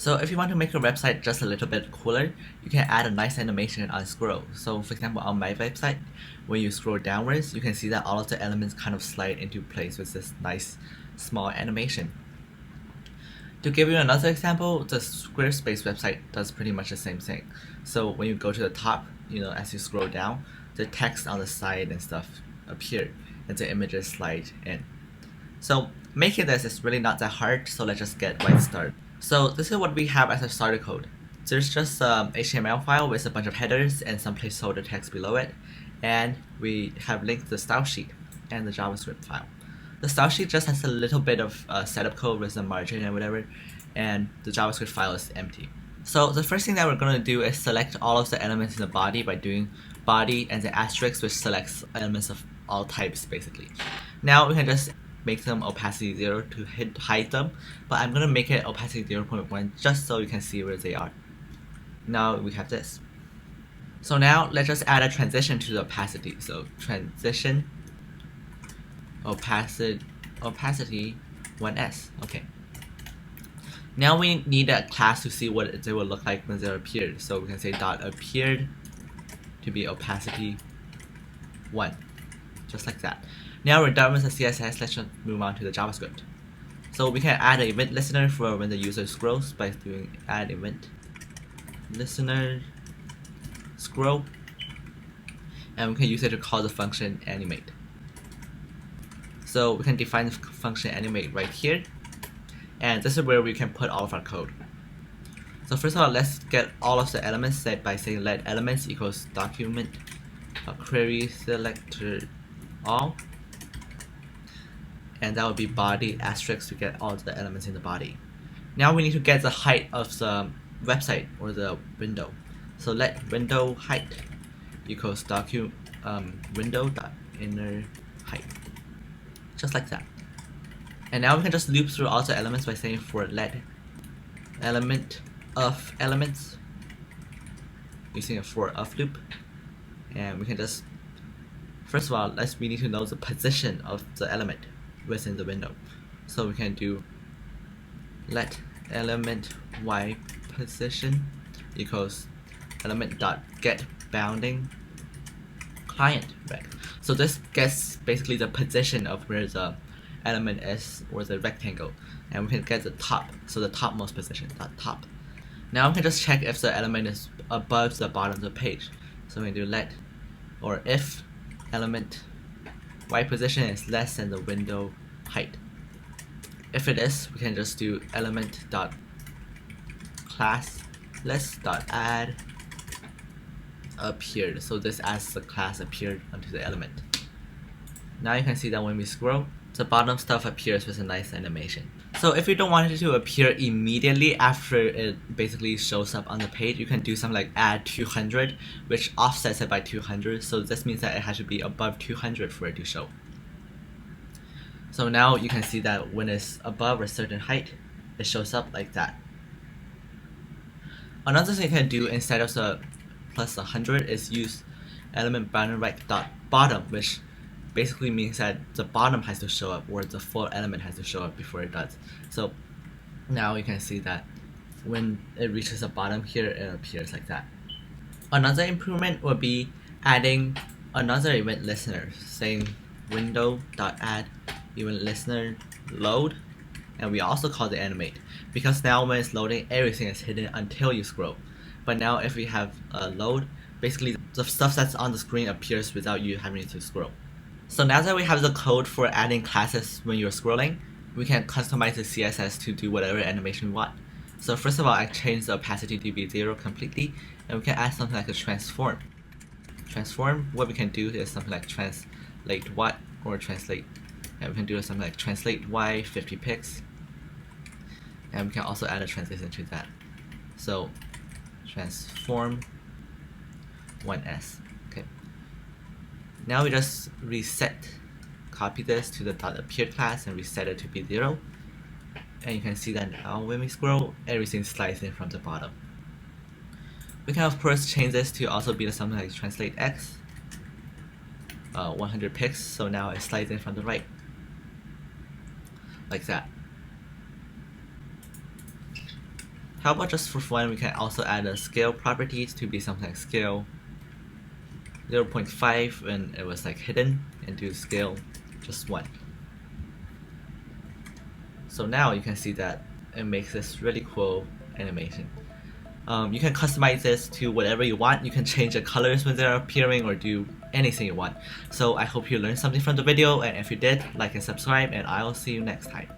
So if you want to make your website just a little bit cooler, you can add a nice animation on scroll. So for example, on my website, when you scroll downwards, you can see that all of the elements kind of slide into place with this nice small animation. To give you another example, the Squarespace website does pretty much the same thing. So when you go to the top, as you scroll down, the text on the side and stuff appear and the images slide in. So making this is really not that hard, so let's just get right started. So this is what we have as a starter code. There's just an HTML file with a bunch of headers and some placeholder text below it, and we have linked the style sheet and the JavaScript file. The style sheet just has a little bit of setup code with some margin and whatever, and the JavaScript file is empty. So the first thing that we're going to do is select all of the elements in the body by doing body and the asterisk, which selects elements of all types basically. Now we can just make them opacity 0 to hide them, but I'm going to make it opacity 0.1 just so you can see where they are. Now we have this. So now let's just add a transition to the opacity. So transition opacity 1s. Okay. Now we need a class to see what they will look like when they appeared. So we can say dot appeared to be opacity 1, just like that. Now we're done with the CSS, let's just move on to the JavaScript. So we can add an event listener for when the user scrolls by doing add event listener scroll, and we can use it to call the function animate. So we can define the function animate right here, and this is where we can put all of our code. So first of all, let's get all of the elements set by saying let elements equals document query selector all, and that would be body asterisk to get all the elements in the body. Now we need to get the height of the website or the window. So let window height equals window dot inner height, just like that. And now we can just loop through all the elements by saying for let element of elements using a for of loop, and we can just first of all we need to know the position of the element within the window. So we can do let element y position equals element dot get bounding client rect. So this gets basically the position of where the element is, or the rectangle, and we can get the top, so the topmost position, dot top. Now we can just check if the element is above the bottom of the page. So we can do let or if element y position is less than the window height. If it is, we can just do element dot class list dot add appeared. So this adds the class appeared onto the element. Now you can see that when we scroll, the bottom stuff appears with a nice animation. So if you don't want it to appear immediately after it basically shows up on the page, you can do something like add 200, which offsets it by 200. So this means that it has to be above 200 for it to show. So now you can see that when it's above a certain height, it shows up like that. Another thing you can do instead of the plus 100 is use element bounding right dot bottom, which basically means that the bottom has to show up, or the full element has to show up before it does. So now you can see that when it reaches the bottom here, it appears like that. Another improvement would be adding another event listener, saying window.add event listener load, and we also call the animate, because now when it's loading, everything is hidden until you scroll. But now if we have a load, basically the stuff that's on the screen appears without you having to scroll. So now that we have the code for adding classes when you're scrolling, we can customize the CSS to do whatever animation we want. So first of all, I changed the opacity to be 0 completely, and we can add something like a transform. Transform, what we can do is something like translate what, or translate, and we can do something like translate y 50 pics, and we can also add a translation to that. So transform 1s. Okay. Now we just copy this to the .appeared class and reset it to be 0. And you can see that now when we scroll, everything slides in from the bottom. We can of course change this to also be something like translate x 100 pics, so now it slides in from the right, like that. How about just for fun, we can also add a scale properties to be something like scale 0.5 when it was like hidden, and do scale just 1. So now you can see that it makes this really cool animation. You can customize this to whatever you want. You can change the colors when they're appearing or do anything you want. So I hope you learned something from the video, and if you did, like and subscribe, and I'll see you next time.